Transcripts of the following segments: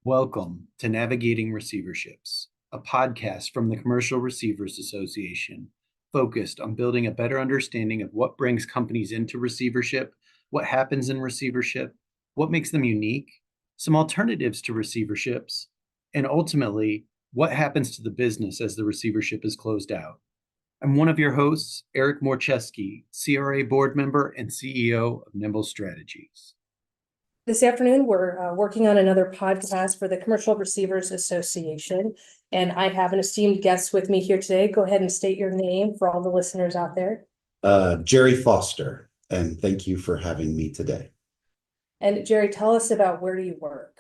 Welcome to Navigating Receiverships, a podcast from the Commercial Receivers Association, focused on building a better understanding of what brings companies into receivership, what happens in receivership, what makes them unique, some alternatives to receiverships, and ultimately, what happens to the business as the receivership is closed out. I'm one of your hosts, Eric Morcheski, CRA board member and CEO of Nimble Strategies. This afternoon, we're working on another podcast for the Commercial Receivers Association, and I have an esteemed guest with me here today. Go ahead and state your name for all the listeners out there. Jerry Foster, and thank you for having me today. And Jerry, tell us about where do you work?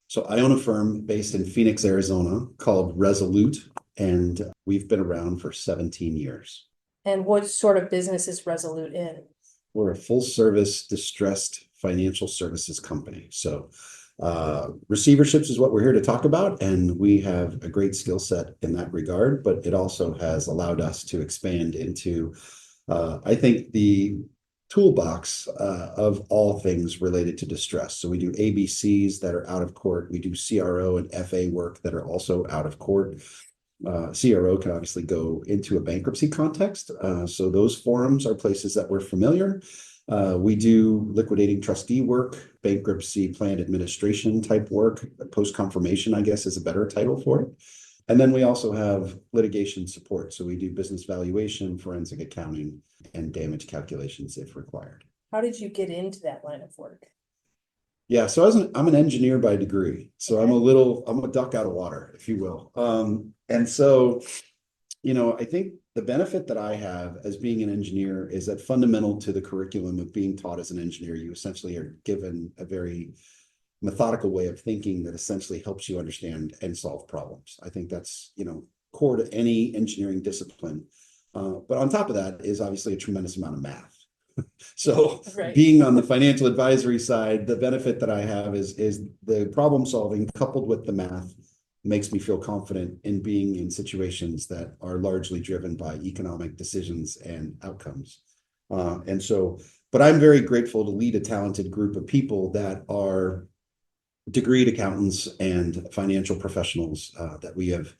So I own a firm based in Phoenix, Arizona called Resolute, and we've been around for 17 years. And what sort of business is Resolute in? We're a full service distressed financial services company. So receiverships is what we're here to talk about, and we have a great skill set in that regard, but it also has allowed us to expand into, I think, the toolbox of all things related to distress. So we do ABCs that are out of court. We do CRO and FA work that are also out of court. CRO can obviously go into a bankruptcy context. So those forums are places that we're familiar. We do liquidating trustee work, bankruptcy plan administration type work, post-confirmation, I guess, is a better title for it. And then we also have litigation support. So we do business valuation, forensic accounting, and damage calculations if required. How did you get into that line of work? Yeah, so I'm an engineer by degree. So Okay. I'm a duck out of water, if you will. And so, I think the benefit that I have as being an engineer is that fundamental to the curriculum of being taught as an engineer, you essentially are given a very methodical way of thinking that essentially helps you understand and solve problems. I think that's, core to any engineering discipline. But on top of that is obviously a tremendous amount of math. So Right. Being on the financial advisory side, the benefit that I have is the problem solving coupled with the math makes me feel confident in being in situations that are largely driven by economic decisions and outcomes. But I'm very grateful to lead a talented group of people that are degreed accountants and financial professionals that we have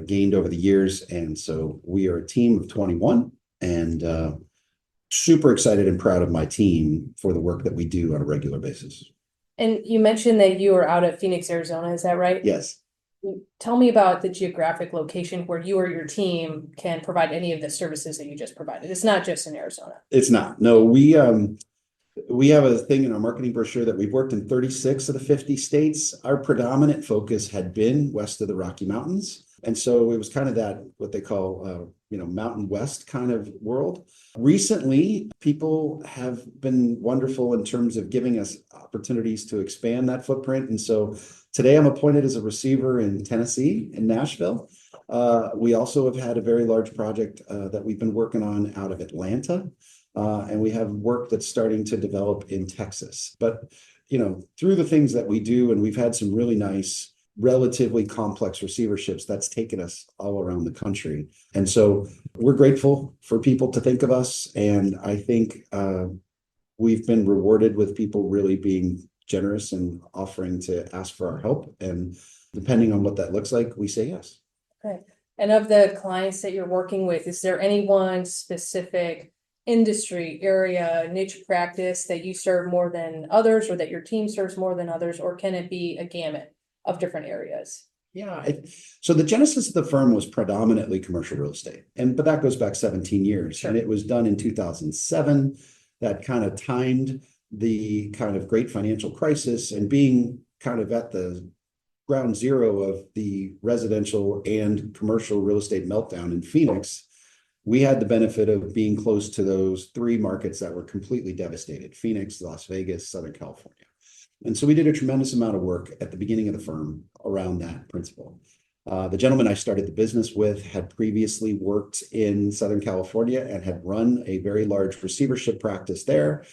gained over the years. And so we are a team of 21 and super excited and proud of my team for the work that we do on a regular basis. And you mentioned that you are out of Phoenix, Arizona, is that right? Yes. Tell me about the geographic location where you or your team can provide any of the services that you just provided. It's not just in Arizona. It's not. No, we have a thing in our marketing brochure that we've worked in 36 of the 50 states. Our predominant focus had been west of the Rocky Mountains. And so it was kind of that, what they call, Mountain West kind of world. Recently, people have been wonderful in terms of giving us opportunities to expand that footprint. And so today I'm appointed as a receiver in Tennessee, in Nashville. We also have had a very large project that we've been working on out of Atlanta. And we have work that's starting to develop in Texas. But, through the things that we do, and we've had some really nice, relatively complex receiverships that's taken us all around the country. And so we're grateful for people to think of us. And I think we've been rewarded with people really being generous and offering to ask for our help. And depending on what that looks like, we say yes. Okay. And of the clients that you're working with, is there any one specific industry, area, niche practice that you serve more than others, or that your team serves more than others, or can it be a gamut of different areas? Yeah. So the genesis of the firm was predominantly commercial real estate, but that goes back 17 years. Sure. And it was done in 2007. That kind of timed the kind of great financial crisis and being kind of at the ground zero of the residential and commercial real estate meltdown in Phoenix. We had the benefit of being close to those three markets that were completely devastated: Phoenix, Las Vegas, Southern California. And so we did a tremendous amount of work at the beginning of the firm around that principle. The gentleman I started the business with had previously worked in Southern California and had run a very large receivership practice there.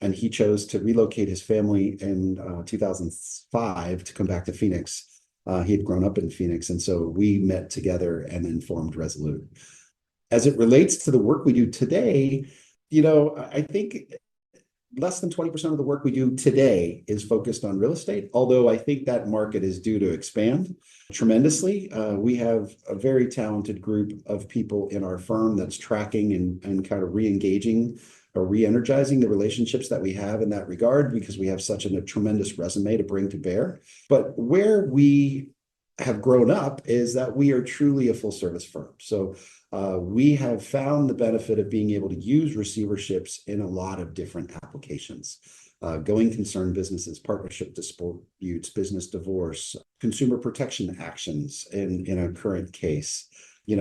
And he chose to relocate his family in 2005 to come back to Phoenix. He had grown up in Phoenix. And so we met together and then formed Resolute. As it relates to the work we do today, I think less than 20% of the work we do today is focused on real estate, although I think that market is due to expand tremendously. We have a very talented group of people in our firm that's tracking and kind of re-engaging or re-energizing the relationships that we have in that regard, because we have such a tremendous resume to bring to bear. But where we have grown up is that we are truly a full service firm. So we have found the benefit of being able to use receiverships in a lot of different applications. Going concern businesses, partnership disputes, business divorce, consumer protection actions in a current case.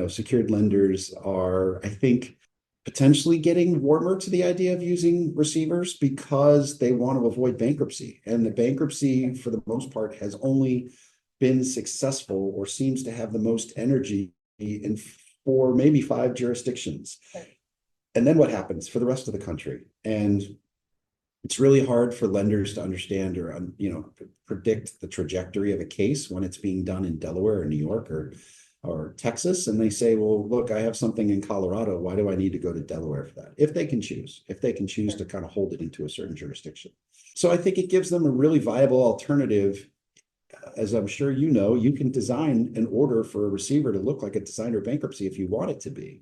Secured lenders are, I think, potentially getting warmer to the idea of using receivers because they want to avoid bankruptcy. And the bankruptcy, for the most part, has only been successful or seems to have the most energy in 4, maybe 5 jurisdictions. And then what happens for the rest of the country? And it's really hard for lenders to understand or predict the trajectory of a case when it's being done in Delaware or New York or Texas. And they say, well, look, I have something in Colorado. Why do I need to go to Delaware for that? If they can choose to kind of hold it into a certain jurisdiction. So I think it gives them a really viable alternative. As I'm sure you can design an order for a receiver to look like a designer bankruptcy if you want it to be.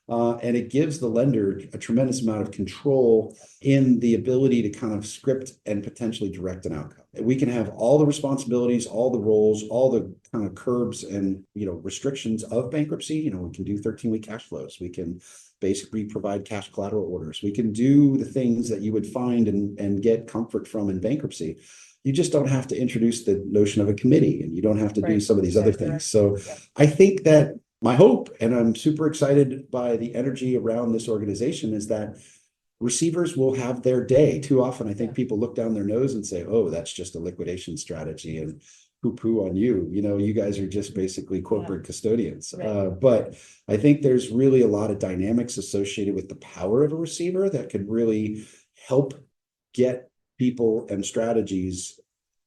And it gives the lender a tremendous amount of control in the ability to kind of script and potentially direct an outcome. We can have all the responsibilities, all the roles, all the kind of curbs and restrictions of bankruptcy. We can do 13-week cash flows. We can basically provide cash collateral orders. We can do the things that you would find and get comfort from in bankruptcy. You just don't have to introduce the notion of a committee, and you don't have to do some of these other things. So I think that my hope, and I'm super excited by the energy around this organization, is that receivers will have their day. Too often, I think people look down their nose and say, oh, that's just a liquidation strategy, and poo-poo on you. You guys are just basically corporate custodians. But I think there's really a lot of dynamics associated with the power of a receiver that could really help get people and strategies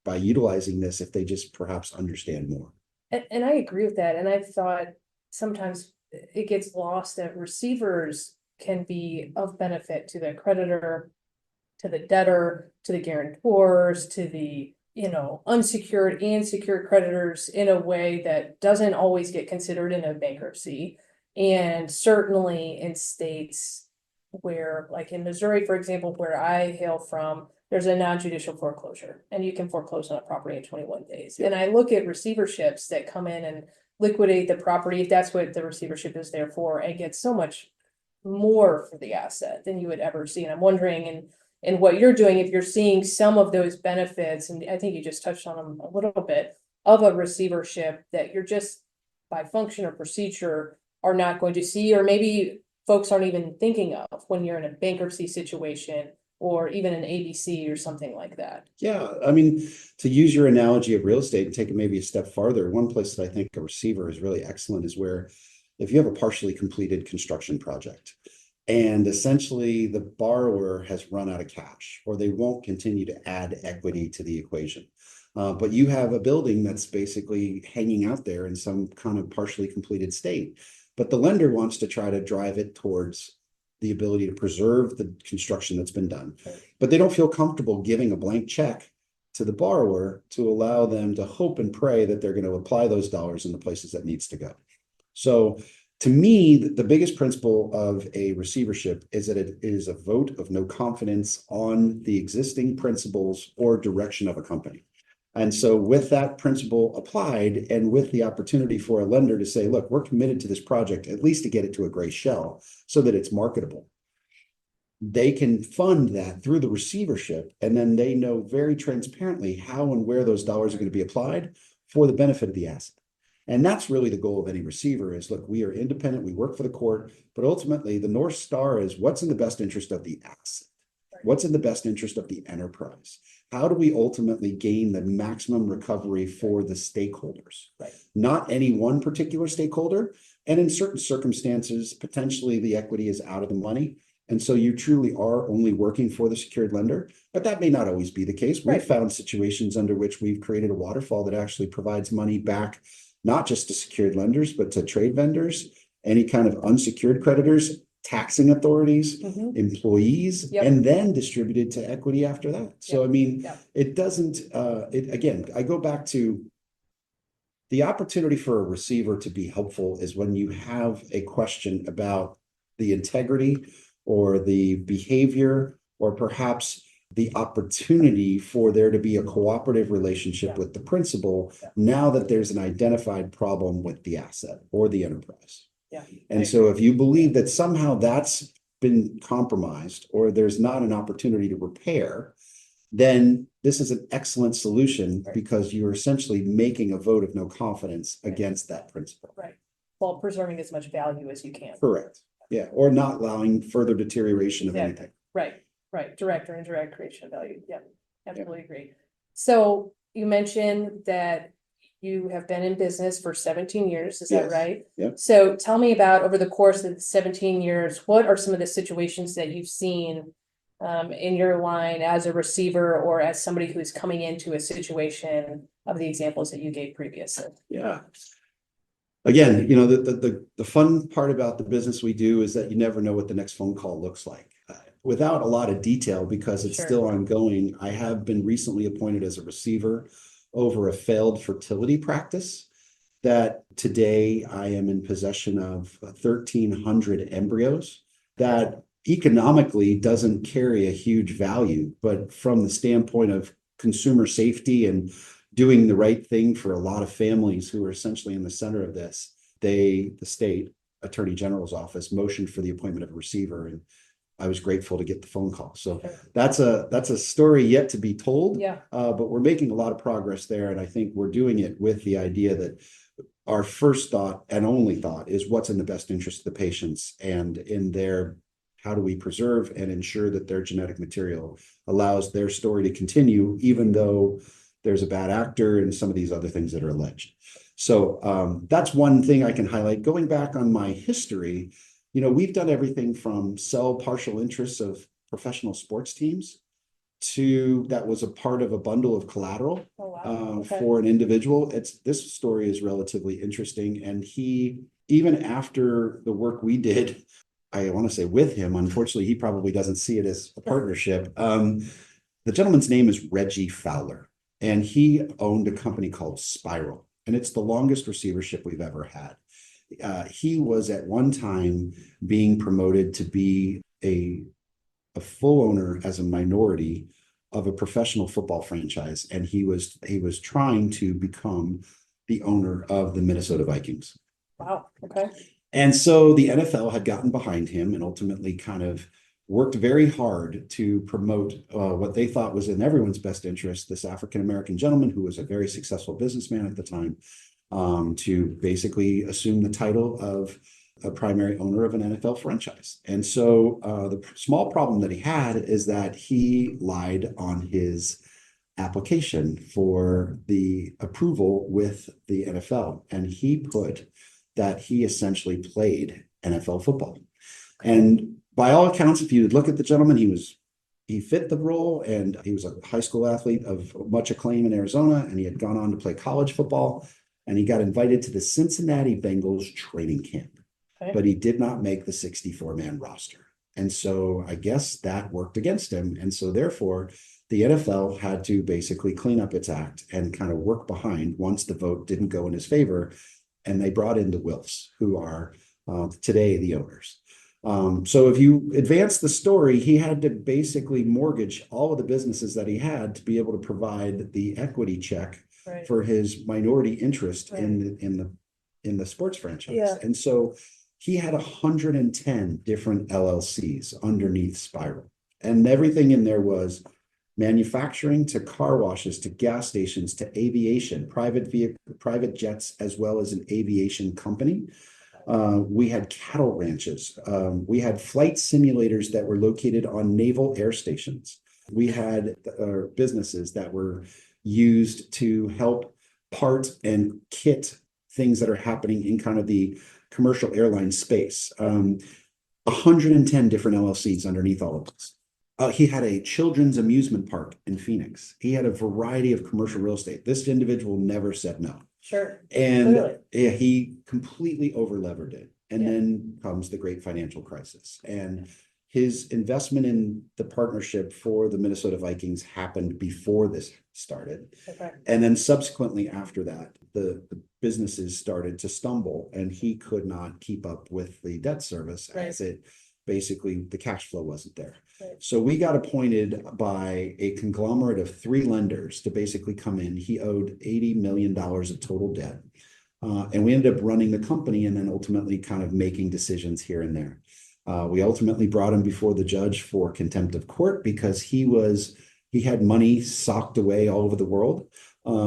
by utilizing this if they just perhaps understand more. And I agree with that. And I've thought sometimes it gets lost that receivers can be of benefit to the creditor, to the debtor, to the guarantors, to the unsecured and secured creditors in a way that doesn't always get considered in a bankruptcy. And certainly in states where, like in Missouri, for example, where I hail from, there's a non-judicial foreclosure, and you can foreclose on a property in 21 days. And I look at receiverships that come in and liquidate the property, if that's what the receivership is there for, and get so much more for the asset than you would ever see. And I'm wondering in what you're doing, if you're seeing some of those benefits, and I think you just touched on them a little bit, of a receivership that you're just by function or procedure are not going to see, or maybe folks aren't even thinking of when you're in a bankruptcy situation or even an ABC or something like that. Yeah, I mean, to use your analogy of real estate and take it maybe a step farther, one place that I think a receiver is really excellent is where if you have a partially completed construction project and essentially the borrower has run out of cash or they won't continue to add equity to the equation, but you have a building that's basically hanging out there in some kind of partially completed state, but the lender wants to try to drive it towards the ability to preserve the construction that's been done, but they don't feel comfortable giving a blank check to the borrower to allow them to hope and pray that they're going to apply those dollars in the places that needs to go. So to me, the biggest principle of a receivership is that it is a vote of no confidence on the existing principles or direction of a company. And so with that principle applied and with the opportunity for a lender to say, look, we're committed to this project, at least to get it to a gray shell so that it's marketable, they can fund that through the receivership. And then they know very transparently how and where those dollars are going to be applied for the benefit of the asset. And that's really the goal of any receiver is, look, we are independent, we work for the court, but ultimately the North Star is what's in the best interest of the asset. What's in the best interest of the enterprise? How do we ultimately gain the maximum recovery for the stakeholders? Not any one particular stakeholder. And in certain circumstances, potentially the equity is out of the money. And so you truly are only working for the secured lender, but that may not always be the case. We've found situations under which we've created a waterfall that actually provides money back, not just to secured lenders, but to trade vendors, any kind of unsecured creditors, taxing authorities, Mhm. employees, Yep. and then distributed to equity after that. So, Yep. I mean, Yep. it doesn't, again, I go back to the opportunity for a receiver to be helpful is when you have a question about the integrity or the behavior, or perhaps the opportunity for there to be a cooperative relationship Yeah. with the principal Yeah. now that there's an identified problem with the asset or the enterprise. Yeah. And so if you believe that somehow that's been compromised or there's not an opportunity to repair, then this is an excellent solution Right. because you're essentially making a vote of no confidence Right. against that principle. Right. While preserving as much value as you can. Correct. Yeah, or not allowing further deterioration of Exactly. anything. Right, right. Direct or indirect creation of value. Yeah, absolutely agree. So you mentioned that you have been in business for 17 years, is that Yes. right? Yep. So tell me about over the course of the 17 years, what are some of the situations that you've seen in your line as a receiver or as somebody who's coming into a situation of the examples that you gave previously? Yeah. Again, you know, the fun part about the business we do is that you never know what the next phone call looks like. Without a lot of detail, because it's Sure. still ongoing, I have been recently appointed as a receiver over a failed fertility practice that today I am in possession of 1,300 embryos that economically doesn't carry a huge value, but from the standpoint of consumer safety and doing the right thing for a lot of families who are essentially in the center of this, the state attorney general's office motioned for the appointment of a receiver, and I was grateful to get the phone call. So that's a story yet to be told. Yeah. But we're making a lot of progress there, and I think we're doing it with the idea that our first thought and only thought is what's in the best interest of the patients, and in their how do we preserve and ensure that their genetic material allows their story to continue, even though there's a bad actor and some of these other things that are alleged. So that's one thing I can highlight. Going back on my history, you know, we've done everything from sell partial interests of professional sports teams to that was a part of a bundle of collateral for an individual. This story is relatively interesting. And he, even after the work we did, I want to say with him, unfortunately, he probably doesn't see it as a partnership. The gentleman's name is Reggie Fowler, and he owned a company called Spiral, and it's the longest receivership we've ever had. He was at one time being promoted to be a full owner as a minority of a professional football franchise, and he was trying to become the owner of the Minnesota Vikings. Wow. Okay. And so the NFL had gotten behind him and ultimately kind of worked very hard to promote what they thought was in everyone's best interest, this African-American gentleman who was a very successful businessman at the time, to basically assume the title of a primary owner of an NFL franchise. And so the small problem that he had is that he lied on his application for the approval with the NFL. And he put that he essentially played NFL football. And by all accounts, if you look at the gentleman, he fit the role, and he was a high school athlete of much acclaim in Arizona, and he had gone on to play college football, and he got invited to the Cincinnati Bengals training camp. But he did not make the 64-man roster. And so I guess that worked against him. And so therefore, the NFL had to basically clean up its act and kind of work behind once the vote didn't go in his favor. And they brought in the Wilfs, who are today the owners. So if you advance the story, he had to basically mortgage all of the businesses that he had to be able to provide the equity check for his minority interest in the sports franchise. Yeah. And so he had 110 different LLCs underneath Spiral, and everything in there was manufacturing to car washes to gas stations to aviation, private jets, as well as an aviation company. We had cattle ranches. We had flight simulators that were located on naval air stations. We had businesses that were used to help part and kit things that are happening in kind of the commercial airline space. 110 different LLCs underneath all of this. He had a children's amusement park in Phoenix. He had a variety of commercial real estate. This individual never said no. Sure. And Clearly. he completely over-levered it. And then comes the great financial crisis. And his investment in the partnership for the Minnesota Vikings happened before this started. Okay. And then subsequently after that, the businesses started to stumble and he could not keep up with the debt service as it basically the cash flow wasn't there. Right. So we got appointed by a conglomerate of 3 lenders to basically come in. He owed $80 million of total debt. And we ended up running the company and then ultimately kind of making decisions here and there. We ultimately brought him before the judge for contempt of court because he had money socked away all over the world.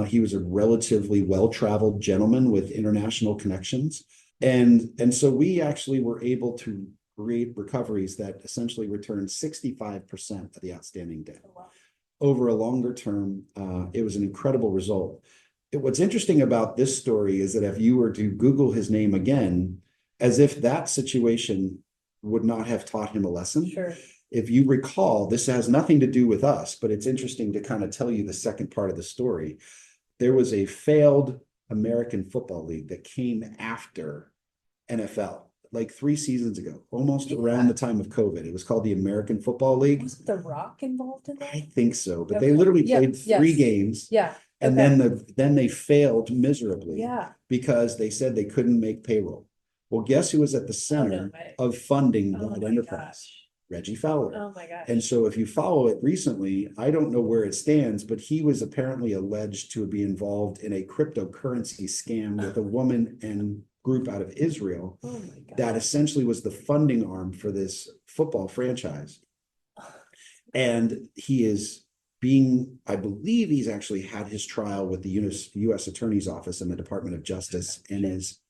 He was a relatively well-traveled gentleman with international connections. And so we actually were able to create recoveries that essentially returned 65% of the outstanding debt. Oh, wow. Over a longer term. It was an incredible result. What's interesting about this story is that if you were to Google his name again, as if that situation would not have taught him a lesson. Sure. If you recall, this has nothing to do with us, but it's interesting to kind of tell you the second part of the story. There was a failed American Football League that came after NFL, like 3 seasons ago, almost around the time of COVID. It was called the American Football League. Was The Rock involved in that? I think so, but Okay. they literally played Yeah. 3 Yes. games. Yeah. And Okay. then they failed miserably Yeah. because they said they couldn't make payroll. Well, guess who was at the Oh, no center way. of funding Oh that my enterprise? gosh. Reggie Fowler. Oh my gosh. And so if you follow it recently, I don't know where it stands, but he was apparently alleged to be involved in a cryptocurrency scam with a woman and group out of Israel Oh my gosh. that essentially was the funding arm for this football franchise. And he is I believe he's actually had his trial with the U.S. Attorney's Office and the Department of Justice and is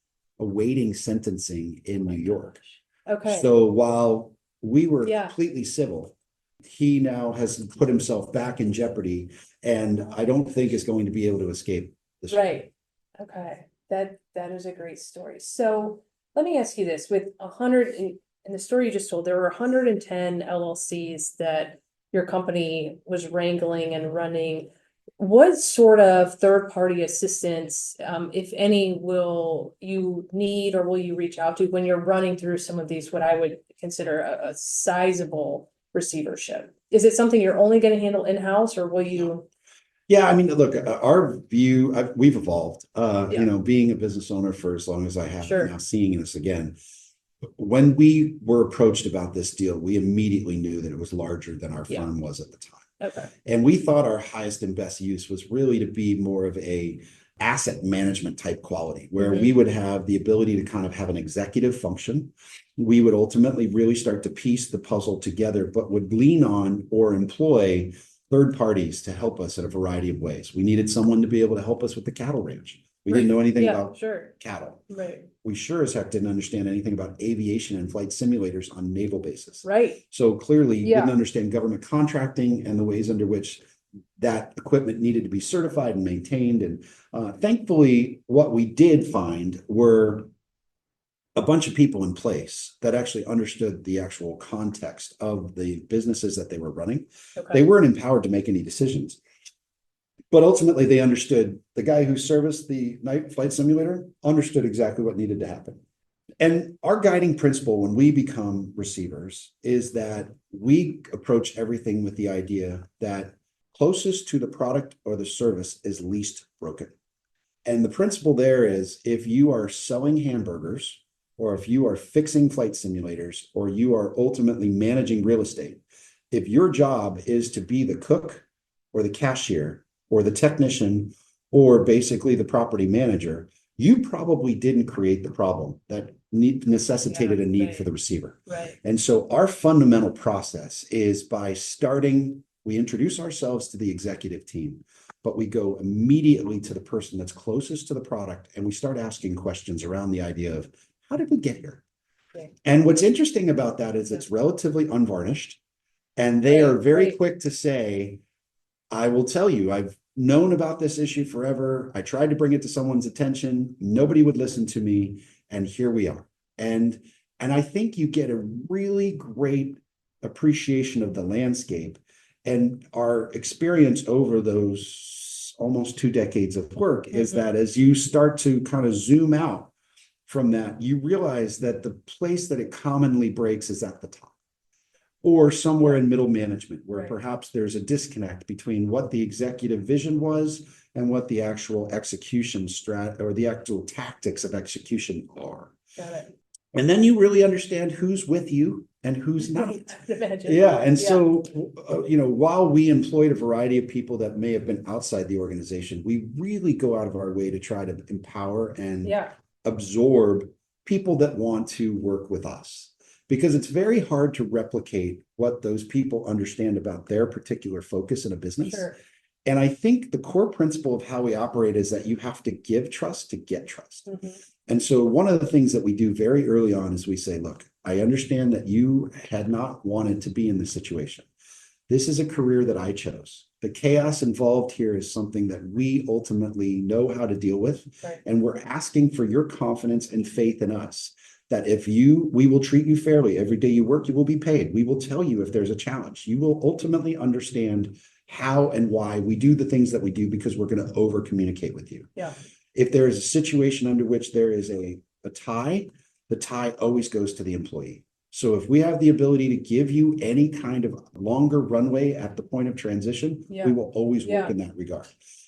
awaiting sentencing in New York. Okay. So while we were Yeah. completely civil, he now has put himself back in jeopardy and I don't think is going to be able to escape this. Right. Okay. That is a great story. So let me ask you this: with 100 in the story you just told, there were 110 LLCs that your company was wrangling and running. What sort of third-party assistance, if any, will you need or will you reach out to when you're running through some of these, what I would consider a sizable receivership? Is it something you're only going to handle in-house, or will you? Yeah, I mean, look, our view, we've evolved, Yeah. being a business owner for as long as I have, Sure. now seeing this again. When we were approached about this deal, we immediately knew that it was larger than our Yeah. firm was at the time. Okay. And we thought our highest and best use was really to be more of a asset management type quality, where Mhm. we would have the ability to kind of have an executive function. We would ultimately really start to piece the puzzle together, but would lean on or employ third parties to help us in a variety of ways. We needed someone to be able to help us with the cattle ranch. We didn't know anything Yeah, about sure. cattle. Right. We sure as heck didn't understand anything about aviation and flight simulators on naval bases. Right. So clearly Yeah. didn't understand government contracting and the ways under which that equipment needed to be certified and maintained. And thankfully, what we did find were a bunch of people in place that actually understood the actual context of the businesses that they were running. Okay. They weren't empowered to make any decisions. But ultimately, they understood. The guy who serviced the night flight simulator understood exactly what needed to happen. And our guiding principle when we become receivers is that we approach everything with the idea that closest to the product or the service is least broken. And the principle there is if you are selling hamburgers, or if you are fixing flight simulators, or you are ultimately managing real estate, if your job is to be the cook or the cashier or the technician, or basically the property manager, you probably didn't create the problem that necessitated a need for the receiver. Right. And so our fundamental process is by starting, we introduce ourselves to the executive team, but we go immediately to the person that's closest to the product and we start asking questions around the idea of how did we get here? Okay. And what's interesting about that is it's relatively unvarnished and they are very quick to say, I will tell you, I've known about this issue forever. I tried to bring it to someone's attention. Nobody would listen to me. And here we are. And I think you get a really great appreciation of the landscape and our experience over those almost 2 decades of work is that as you start to kind of zoom out from that, you realize that the place that it commonly breaks is at the top, or somewhere in middle management, where Right. perhaps there's a disconnect between what the executive vision was and what the actual execution or the actual tactics of execution are. Got it. And then you really understand who's with you and who's not. I would imagine. Yeah, and so, while we employed a variety of people that may have been outside the organization, we really go out of our way to try to empower and Yeah, absorb people that want to work with us, because it's very hard to replicate what those people understand about their particular focus in a business. sure. And I think the core principle of how we operate is that you have to give trust to get trust. Mhm. And so one of the things that we do very early on is we say, look, I understand that you had not wanted to be in this situation. This is a career that I chose. The chaos involved here is something that we ultimately know how to deal with. Right. And we're asking for your confidence and faith in us that we will treat you fairly. Every day you work, you will be paid. We will tell you if there's a challenge. You will ultimately understand how and why we do the things that we do, because we're going to over communicate with you. Yeah. If there is a situation under which there is a tie, the tie always goes to the employee. So if we have the ability to give you any kind of longer runway at the point of transition, we will always work in that regard.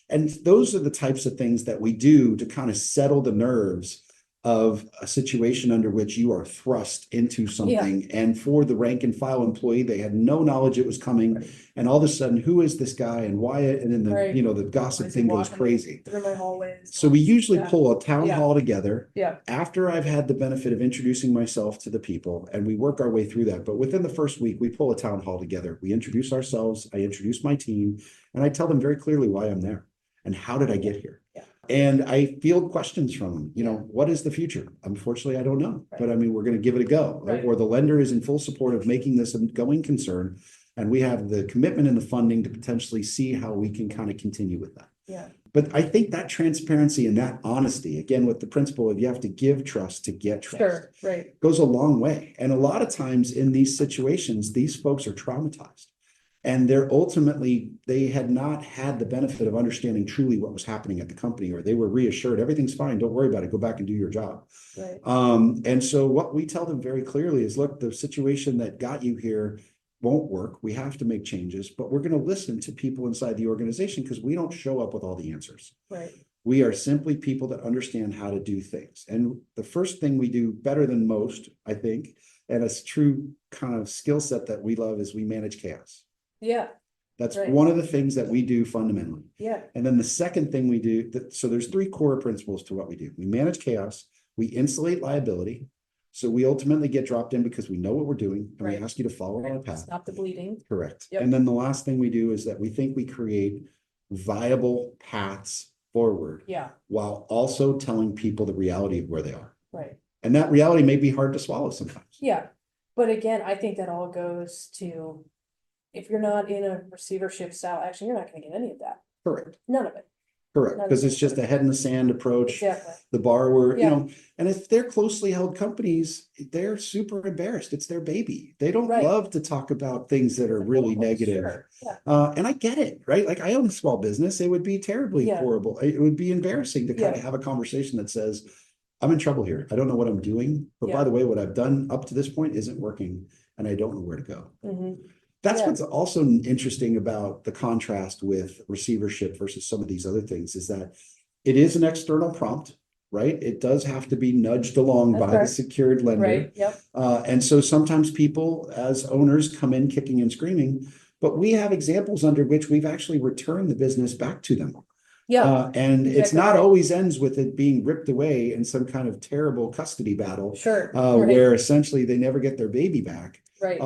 And those are the types of things that we do to kind of settle the nerves of a situation under which you are thrust into something. And for the rank and file employee, they had no knowledge it was coming. Right. And all of a sudden, who is this guy and why? And then the gossip thing goes crazy. Through my hallways. So we usually pull a town hall together Yeah. after I've had the benefit of introducing myself to the people, and we work our way through that. But within the first week, we pull a town hall together. We introduce ourselves. I introduce my team, and I tell them very clearly why I'm there and how did I get here. Yeah. And I field questions from them, what is the future? Unfortunately, I don't know, but I mean, we're going to give it a go. Right. Or the lender is in full support of making this a going concern. And we have the commitment and the funding to potentially see how we can kind of continue with that. Yeah. But I think that transparency and that honesty, again, with the principle of you have to give trust to get trust, Sure. Right. goes a long way. And a lot of times in these situations, these folks are traumatized. And they had not had the benefit of understanding truly what was happening at the company, or they were reassured, everything's fine, don't worry about it, go back and do your job. Right. And so what we tell them very clearly is, look, the situation that got you here won't work. We have to make changes, but we're going to listen to people inside the organization, because we don't show up with all the answers. Right. We are simply people that understand how to do things. And the first thing we do better than most, I think, and a true kind of skill set that we love, is we manage chaos. Yeah. That's right. one of the things that we do fundamentally. Yeah. And then the second thing we do, so there's three core principles to what we do. We manage chaos, we insulate liability. So we ultimately get dropped in because we know what we're doing, and Right. we ask you to follow our path. Stop the bleeding. Correct. Yep. And then the last thing we do is that we think we create viable paths forward. Yeah. While also telling people the reality of where they are. Right. And that reality may be hard to swallow sometimes. Yeah. But again, I think that all goes to, if you're not in a receivership style action, you're not going to get any of that. Correct. None of it. Correct. Because it's just a head in the sand approach. Exactly. The borrower, Yeah. and if they're closely held companies, they're super embarrassed. It's their baby. They don't Right. love to talk about things that are really negative. Sure. Yeah. And I get it, right? Like, I own a small business. It would be terribly horrible. It would be embarrassing to kind of have a conversation that says, I'm in trouble here. I don't know what I'm doing. But by the way, what I've done up to this point isn't working, and I don't know where to go. Mm-hmm. That's what's also interesting about the contrast with receivership versus some of these other things, is that it is an external prompt, right? It does have to be nudged along by the secured lender. Right. Yep. And so sometimes people as owners come in kicking and screaming, but we have examples under which we've actually returned the business back to them. Yeah. And it's not always ends with it being ripped away in some kind of terrible custody battle. Sure. Where essentially they never get their baby back. Right.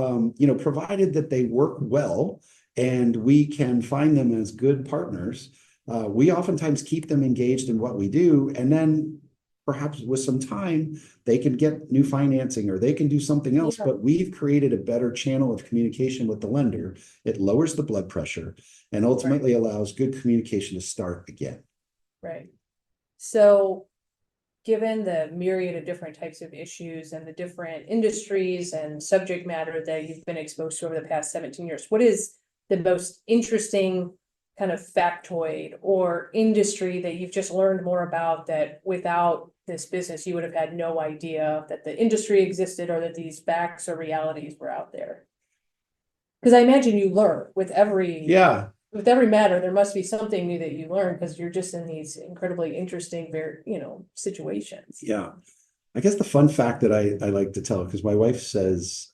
Provided that they work well and we can find them as good partners, we oftentimes keep them engaged in what we do. And then perhaps with some time, they can get new financing or they can do something else. Yeah. But we've created a better channel of communication with the lender. It lowers the blood pressure and ultimately allows good communication to start again. Right. So, given the myriad of different types of issues and the different industries and subject matter that you've been exposed to over the past 17 years, what is the most interesting kind of factoid or industry that you've just learned more about that without this business, you would have had no idea that the industry existed or that these facts or realities were out there? Because I imagine you learn with every matter, there must be something new that you learn because you're just in these incredibly interesting, situations. Yeah. I guess the fun fact that I like to tell, because my wife says,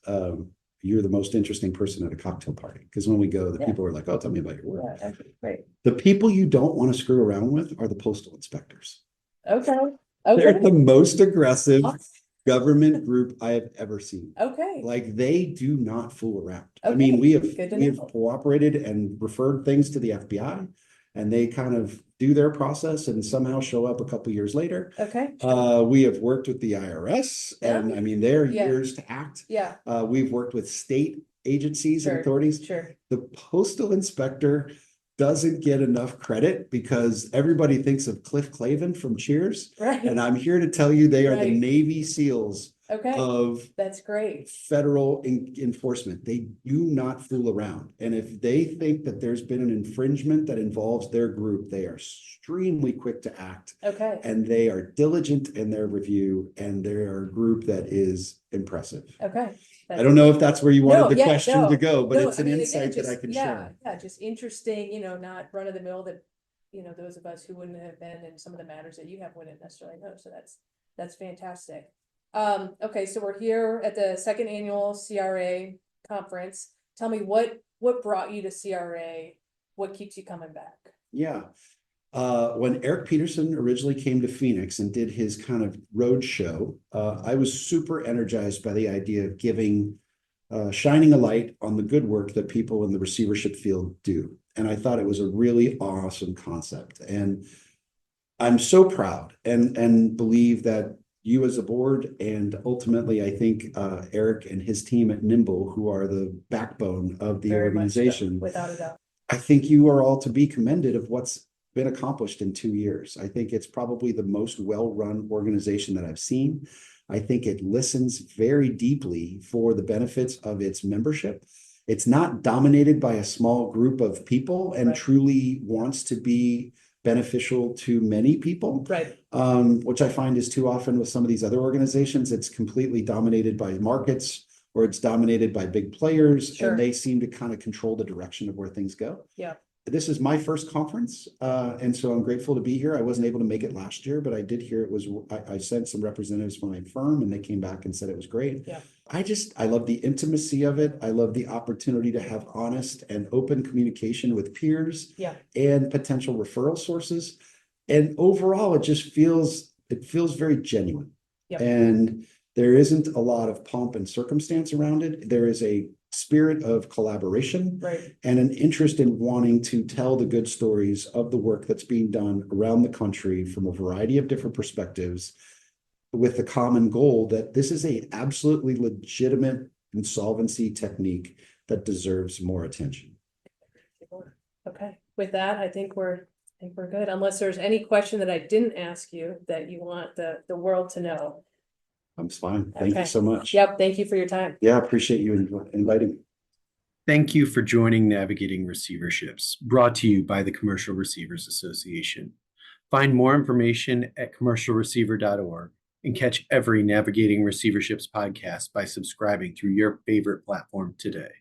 you're the most interesting person at a cocktail party. Because when we go, the people are like, oh, tell me about your work. Yeah, right. The people you don't want to screw around with are the postal inspectors. Okay. They're the most aggressive government group I have ever seen. Okay. Like, they do not fool around. Okay. I mean, we have know. cooperated and referred things to the FBI, and they kind of do their process and somehow show up a couple years later. Okay. We have worked with the IRS, and I mean, they're years to act. Yeah. We've worked with state agencies and authorities. Sure. The postal inspector doesn't get enough credit because everybody thinks of Cliff Clavin from Cheers. Right. And I'm here to tell you they are the Navy SEALs of that's great federal enforcement. They do not fool around. And if they think that there's been an infringement that involves their group, they are extremely quick to act. Okay. And they are diligent in their review, and they're a group that is impressive. Okay. I don't know if that's where you wanted the question to go, but it's an insight again, that I can share. Yeah, just interesting, not run of the mill that, those of us who wouldn't have been in some of the matters that you have wouldn't necessarily know. So that's fantastic. Okay, so we're here at the second annual CRA conference. Tell me what brought you to CRA? What keeps you coming back? Yeah. When Eric Peterson originally came to Phoenix and did his kind of road show, I was super energized by the idea of shining a light on the good work that people in the receivership field do. And I thought it was a really awesome concept. And I'm so proud and believe that you as a board, and ultimately, I think Eric and his team at Nimble, who are the backbone of the organization, without a doubt, I think you are all to be commended of what's been accomplished in 2 years. I think it's probably the most well-run organization that I've seen. I think it listens very deeply for the benefits of its membership. It's not dominated by a small group of people and truly wants to be beneficial to many people, which I find is too often with some of these other organizations. It's completely dominated by markets, or it's dominated by big players, and they seem to kind of control the direction of where things go. Yeah. This is my first conference, and so I'm grateful to be here. I wasn't able to make it last year, but I did hear it was, I sent some representatives from my firm, and they came back and said it was great. Yeah. I love the intimacy of it. I love the opportunity to have honest and open communication with peers and potential referral sources. And overall, it feels very genuine. Yep. And there isn't a lot of pomp and circumstance around it. There is a spirit of collaboration and an interest in wanting to tell the good stories of the work that's being done around the country from a variety of different perspectives, with the common goal that this is a absolutely legitimate insolvency technique that deserves more attention. Okay, with that, I think we're good, unless there's any question that I didn't ask you that you want the world to know. I'm fine. Thank you so much. Yep. Thank you for your time. Yeah, I appreciate you inviting me. Thank you for joining Navigating Receiverships, brought to you by the Commercial Receivers Association. Find more information at commercialreceiver.org and catch every Navigating Receiverships podcast by subscribing through your favorite platform today.